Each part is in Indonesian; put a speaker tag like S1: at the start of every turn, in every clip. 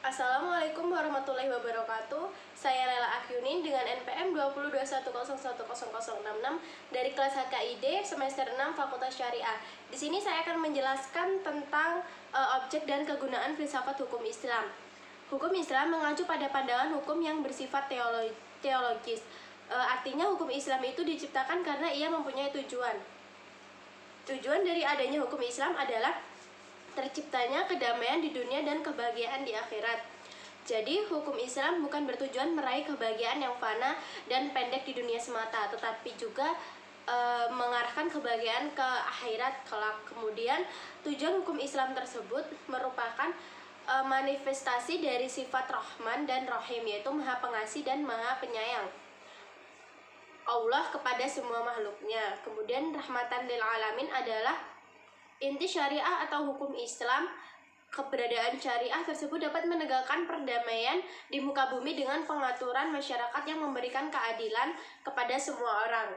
S1: Assalamualaikum warahmatullahi wabarakatuh. Saya Lela Akyunin dengan NPM 2021000066 dari kelas HKID semester 6 Fakultas Syariah. Di sini saya akan menjelaskan tentang objek dan kegunaan filsafat hukum Islam. Hukum Islam mengacu pada pandangan hukum yang bersifat teologis. Artinya hukum Islam itu diciptakan karena ia mempunyai tujuan. Tujuan dari adanya hukum Islam adalah terciptanya kedamaian di dunia dan kebahagiaan di akhirat. Jadi, hukum Islam bukan bertujuan meraih kebahagiaan yang fana dan pendek di dunia semata, tetapi juga mengarahkan kebahagiaan ke akhirat kelak. Kemudian, tujuan hukum Islam tersebut merupakan manifestasi dari sifat Rahman dan Rahim, yaitu Maha Pengasih dan Maha Penyayang Allah kepada semua makhluknya. Kemudian, rahmatan lil alamin adalah inti syariah atau hukum Islam. Keberadaan syariah tersebut dapat menegakkan perdamaian di muka bumi dengan pengaturan masyarakat yang memberikan keadilan kepada semua orang.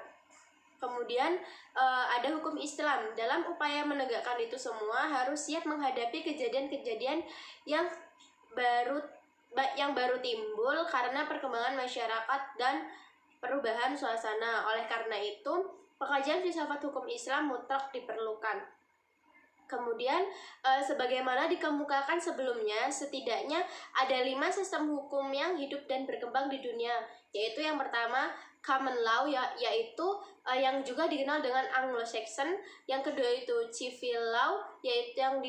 S1: Kemudian ada hukum Islam. Dalam upaya menegakkan itu semua harus siap menghadapi kejadian-kejadian yang baru timbul karena perkembangan masyarakat dan perubahan suasana. Oleh karena itu, pengkajian filsafat hukum Islam mutlak diperlukan. Kemudian, sebagaimana dikemukakan sebelumnya, setidaknya ada 5 sistem hukum yang hidup dan berkembang di dunia, yaitu yang pertama common law, yaitu yang juga dikenal dengan Anglo-Saxon. Yang kedua itu civil law, yaitu yang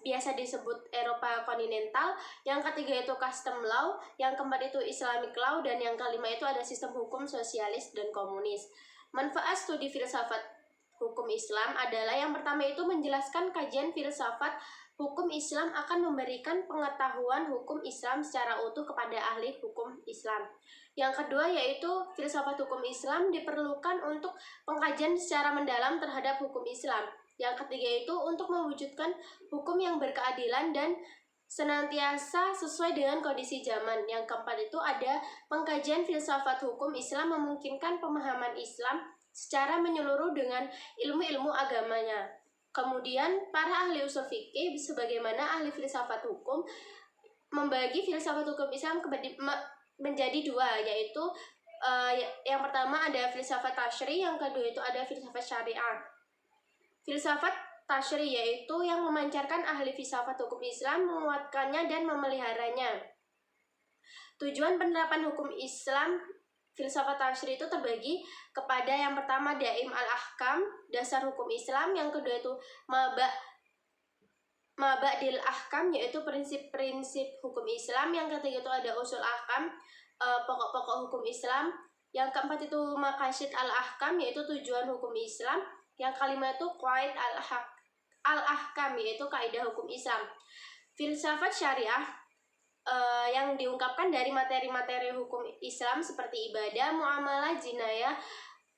S1: biasa disebut Eropa kontinental. Yang ketiga itu custom law, yang keempat itu Islamic law, dan yang kelima itu ada sistem hukum sosialis dan komunis. Manfaat studi filsafat hukum Islam adalah yang pertama itu menjelaskan kajian filsafat hukum Islam akan memberikan pengetahuan hukum Islam secara utuh kepada ahli hukum Islam. Yang kedua yaitu filsafat hukum Islam diperlukan untuk pengkajian secara mendalam terhadap hukum Islam. Yang ketiga itu untuk mewujudkan hukum yang berkeadilan dan senantiasa sesuai dengan kondisi zaman. Yang keempat itu ada pengkajian filsafat hukum Islam memungkinkan pemahaman Islam secara menyeluruh dengan ilmu-ilmu agamanya. Kemudian para ahli usul fikih sebagaimana ahli filsafat hukum membagi filsafat hukum Islam menjadi 2, yaitu yang pertama ada filsafat tasyri, yang kedua itu ada filsafat syariah. Filsafat tasyri yaitu yang memancarkan ahli filsafat hukum Islam, menguatkannya dan memeliharanya. Tujuan penerapan hukum Islam filsafat tasyri itu terbagi kepada yang pertama daim al-ahkam, dasar hukum Islam. Yang kedua itu mabadil ahkam, yaitu prinsip-prinsip hukum Islam. Yang ketiga itu ada usul ahkam, pokok-pokok hukum Islam. Yang keempat itu maqasid al-ahkam, yaitu tujuan hukum Islam. Yang kelima itu qawaid al-ahkam, yaitu kaidah hukum Islam. Filsafat syariah yang diungkapkan dari materi-materi hukum Islam seperti ibadah, muamalah, jinayah,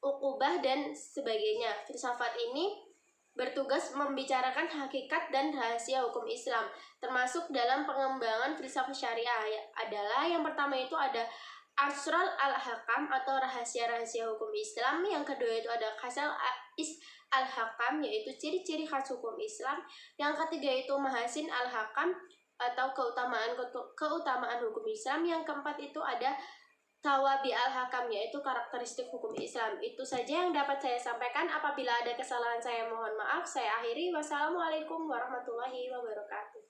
S1: ukubah, dan sebagainya. Filsafat ini bertugas membicarakan hakikat dan rahasia hukum Islam, termasuk dalam pengembangan filsafat syariah adalah yang pertama itu ada asrar al-hakam atau rahasia-rahasia hukum Islam. Yang kedua itu ada khasal al-hakam, yaitu ciri-ciri khas hukum Islam. Yang ketiga itu mahasin al-hakam atau keutamaan hukum Islam. Yang keempat itu ada tawabi al-hakam, yaitu karakteristik hukum Islam. Itu saja yang dapat saya sampaikan. Apabila ada kesalahan saya mohon maaf. Saya akhiri. Wassalamualaikum warahmatullahi wabarakatuh.